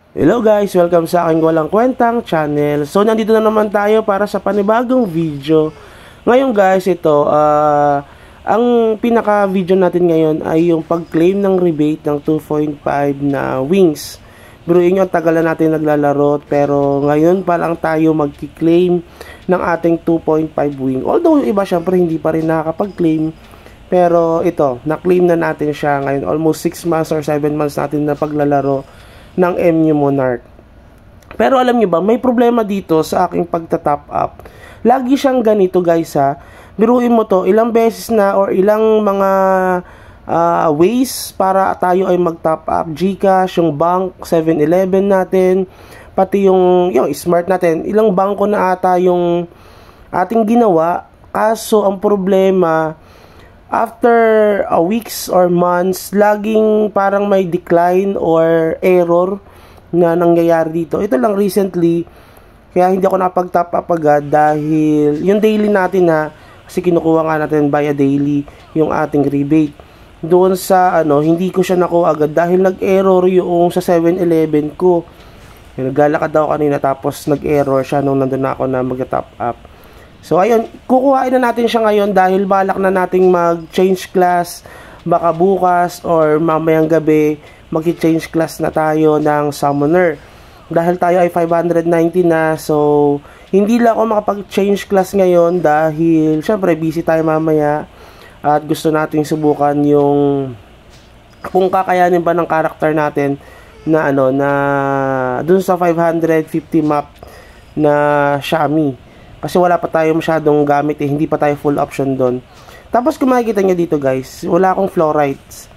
Hello guys! Welcome sa aking walang kwentang channel. So, nandito na naman tayo para sa panibagong video. Ngayon guys, ito, ang pinaka-video natin ngayon ay yung pag-claim ng rebate ng 2.5 na wings. Biruin nyo, tagal na natin naglalaro, pero ngayon pa lang tayo mag-claim ng ating 2.5 wing. Although, iba syempre hindi pa rin nakakapag-claim. Pero ito, na-claim na natin siya ngayon. Almost 6 months or 7 months natin na paglalaro ng MU Monarch. Pero alam nyo ba, may problema dito sa aking pagta-top up. Lagi siyang ganito guys ha. Biruin mo to, ilang beses na or ilang mga ways para tayo ay mag-top up. GCash, yung bank, 7-Eleven natin, pati yung smart natin. Ilang bangko na ata yung ating ginawa. Kaso ang problema, after weeks or months, laging parang may decline or error na nangyayari dito. Ito lang recently, kaya hindi ako napag-top up agad dahil yung daily natin kasi kinukuha nga natin via daily yung ating rebate. Doon sa hindi ko siya nakuha agad dahil nag-error yung sa 7-Eleven ko. Naglalakad ako kanina tapos nag-error siya nung nandun na ako na mag-top up. So ayun, kukuhain na natin siya ngayon dahil balak na nating mag-change class baka bukas or mamayang gabi mag-change class na tayo ng summoner. Dahil tayo ay 590 na, so hindi lang ako makapag-change class ngayon dahil syempre busy tayo mamaya at gusto nating subukan yung kung kakayanin ba ng character natin na na dun sa 550 map na Xiaomi. Kasi wala pa tayo masyadong gamit hindi pa tayo full option doon. Tapos kung makikita nyo dito guys, wala akong fluorides.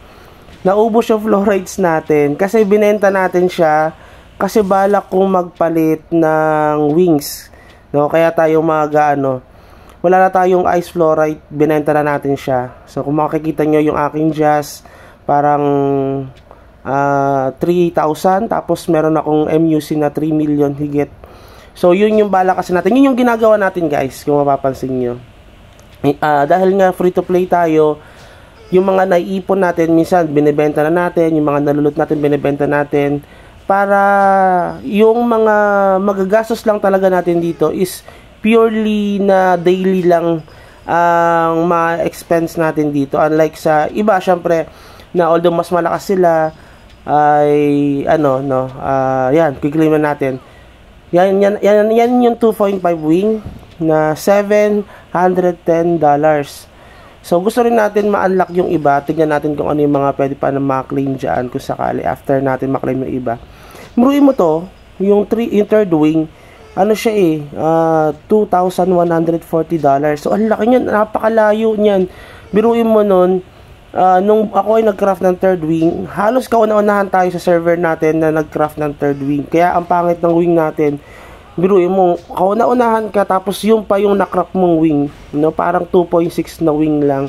Naubos yung fluorides natin kasi binenta natin siya kasi balak kong magpalit ng wings. No, kaya tayo wala na tayong ice fluoride, binenta na natin siya. So kung makikita nyo yung aking jazz, parang 3,000 tapos meron akong MUC na 3 million higit. So, yun yung bala kasi natin. Yun yung ginagawa natin guys, kung mapapansin nyo. Dahil nga free to play tayo, yung mga naiipon natin, minsan binibenta na natin, yung mga nalulot natin, binibenta natin, para yung mga magagastos lang talaga natin dito is purely na daily lang ang ma-expense natin dito. Unlike sa iba, syempre, na although mas malakas sila, ay, yan, quick-claim na natin. Yan yung 2.5 wing na $710. So, gusto rin natin ma-unlock yung iba. Tignan natin kung ano yung mga pwede pa na ma-claim dyan kung sakali after natin ma-claim yung iba. Muruin mo to, yung third wing, siya $2,140. So, ang laki niyan, napakalayo niyan. Biruin mo nun, nung ako ay nag-craft ng third wing, halos kauna-unahan tayo sa server natin na nag-craft ng third wing. Kaya ang pangit ng wing natin, biruin mo, kauna-unahan ka tapos yung pa yung na-craft mong wing, parang 2.6 na wing lang.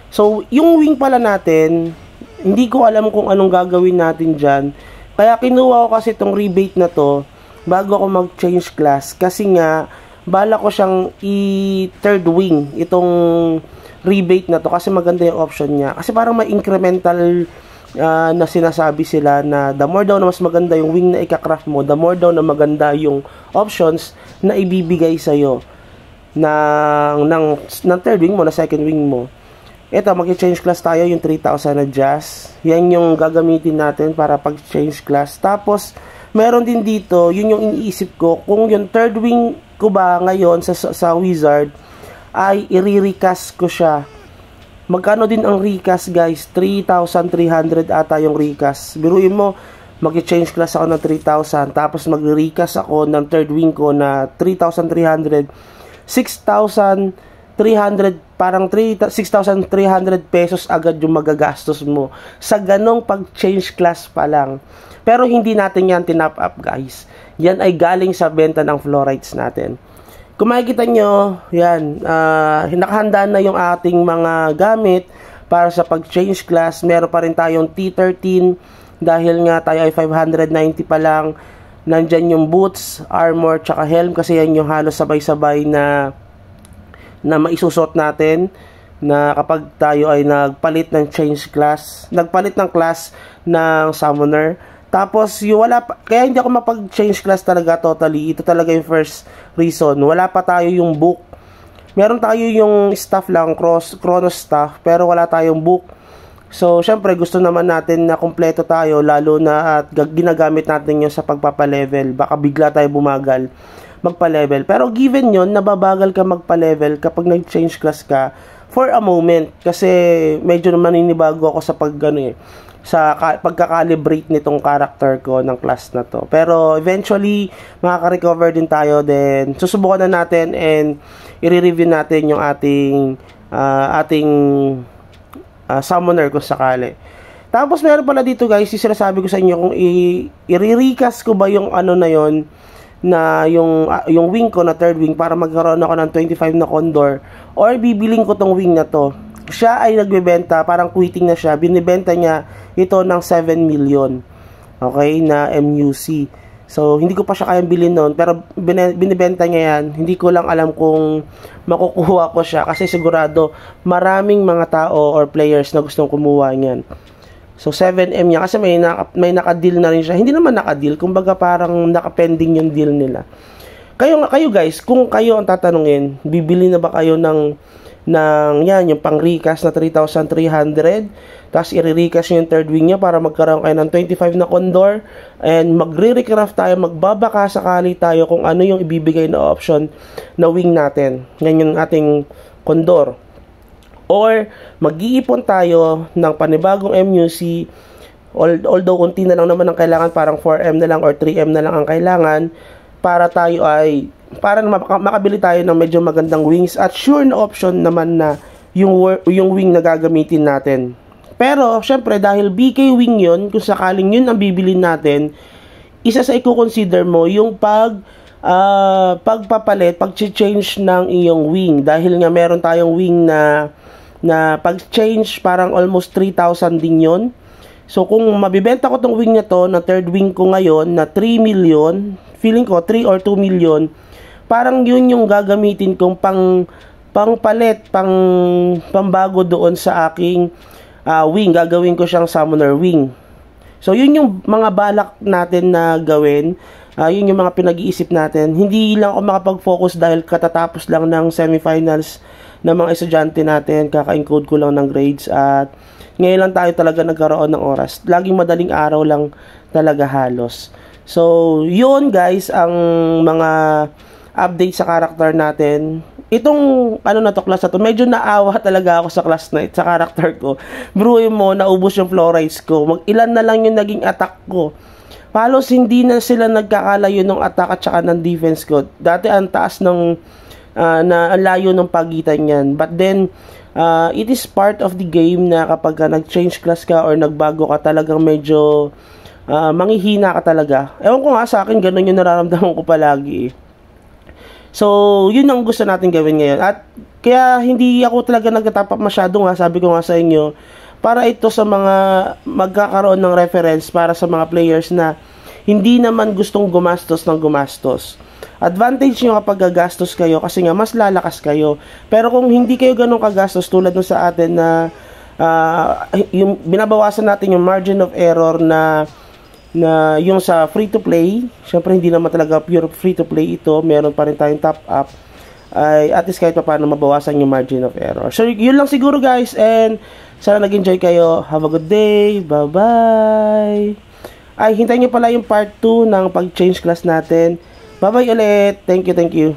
So, yung wing pala natin, hindi ko alam kung anong gagawin natin dyan. Kaya kinuha ko kasi itong rebate na to bago ako mag-change class. Kasi nga, bala ko siyang i-third wing, itong rebate na to kasi maganda yung option niya. Kasi parang may incremental na sinasabi sila na the more daw na mas maganda yung wing na ika-craft mo, the more daw na maganda yung options na ibibigay sa'yo ng third wing mo, na second wing mo. Ito, mag-change class tayo, yung 3,000 na jazz. Yan yung gagamitin natin para pag-change class. Tapos, meron din dito, yun yung iniisip ko, kung yung third wing ko ba ngayon sa wizard, ay i-recast ko siya. Magkano din ang recast guys? 3,300 ata yung recast. Biruin mo, mag-change class ako ng 3,000 tapos mag-recast ako ng third wing ko na 3,300. 6,300, parang 6,300 pesos agad yung magagastos mo sa ganong pag-change class pa lang. Pero hindi natin yan tinap up guys. Yan ay galing sa benta ng fluorides natin. Kung makikita nyo, yan, nakahanda na yung ating mga gamit para sa pag-change class. Meron pa rin tayong T13 dahil nga tayo ay 590 pa lang. Nandyan yung boots, armor, tsaka helm kasi yan yung halos sabay-sabay na maisusot natin na kapag tayo ay nagpalit ng change class, nagpalit ng class ng summoner. Tapos, yung wala pa, kaya hindi ako mapag-change class talaga totally. Ito talaga yung first reason. Wala pa tayo yung book. Meron tayo yung staff lang, Chronos staff, pero wala tayong book. So, syempre, gusto naman natin na kompleto tayo, lalo na at ginagamit natin yun sa pagpapalevel. Baka bigla tayo bumagal, magpa-level. Pero given yun, nababagal ka magpa-level kapag nag-change class ka for a moment. Kasi medyo maninibago ako sa sa pagka-calibrate nitong character ko ng class na to. Pero eventually, makaka-recover din tayo. Then, susubukan na natin and i-review natin yung ating summoner kung sakali. Tapos, meron pala dito guys, yung sinasabi ko sa inyo kung i-recast ko ba yung ano na yon na yung wing ko na third wing para magkaroon ako ng 25 na condor or bibiling ko tong wing na to. Siya ay nagbebenta, parang quitting na siya. Binibenta niya ito ng 7 million. Okay, na MUC. So, hindi ko pa siya kayang bilhin noon, pero binibenta niya yan. Hindi ko lang alam kung makukuha ko siya kasi sigurado maraming mga tao or players na gustong kumuha niyan. So, 7M niya kasi may naka-deal na rin siya. Hindi naman naka-deal, kumbaga parang naka-pending yung deal nila. Kayo guys, kung kayo ang tatanungin, bibili na ba kayo ng yan, yung pang-recast na 3,300, tapos i-recast yung third wing niya para magkaroon kayo ng 25 na condor, and magre-recraft tayo, magbabaka sakali tayo kung ano yung ibibigay na option na wing natin. Yan yung ating condor. Or, mag-iipon tayo ng panibagong MUC, although kunti na lang naman ang kailangan, parang 4M na lang or 3M na lang ang kailangan, para tayo ay para makabili tayo ng medyo magandang wings at sure na option naman na yung wing na gagamitin natin. Pero syempre dahil BK wing yun, kung sakaling yun ang bibili natin, isa sa i-consider mo yung pagpapalit, pag-change ng iyong wing. Dahil nga meron tayong wing na pag-change parang almost 3,000 din yun. So kung mabibenta ko tong wing na to, na third wing ko ngayon na 3 million, feeling ko 3 or 2 million, parang yun yung gagamitin kong pangpalit, pambago doon sa aking wing. Gagawin ko siyang summoner wing. So yun yung mga balak natin na gawin. Yun yung mga pinag-iisip natin. Hindi lang ako makapag-focus dahil katatapos lang ng semifinals ng mga estudyante natin. Kaka-encode ko lang ng grades at ngayon lang tayo talaga nagkaroon ng oras. Laging madaling araw lang talaga halos. So yun guys ang mga update sa character natin. Itong class na to, medyo naawa talaga ako sa class na sa character ko. Bruin mo, naubos yung fluorides ko. Mag-ilan na lang yung naging attack ko. Halos hindi na sila nagkakalayo ng attack at saka ng defense ko. Dati ang taas ng layo ng pagitan yan. But then, it is part of the game na kapag nag-change class ka or nagbago ka, talagang medyo manghihina ka talaga. Ewan ko nga sa akin, ganun yung nararamdaman ko palagi eh. So, yun ang gusto natin gawin ngayon. At kaya hindi ako talaga nagtatap masyado nga, sabi ko nga sa inyo, para ito sa mga magkakaroon ng reference para sa mga players na hindi naman gustong gumastos ng gumastos. Advantage nyo kapag gagastos kayo kasi nga mas lalakas kayo. Pero kung hindi kayo ganun kagastos tulad nung sa atin na yung binabawasan natin yung margin of error na yung sa free to play, syempre hindi naman talaga pure free to play ito, meron pa rin tayong top up, ay at least kahit pa paano mabawasan yung margin of error. So yun lang siguro guys, and sana nag-enjoy kayo. Have a good day, bye bye. Ay, hintayin nyo pala yung part 2 ng pag-change class natin. Bye bye ulit, thank you.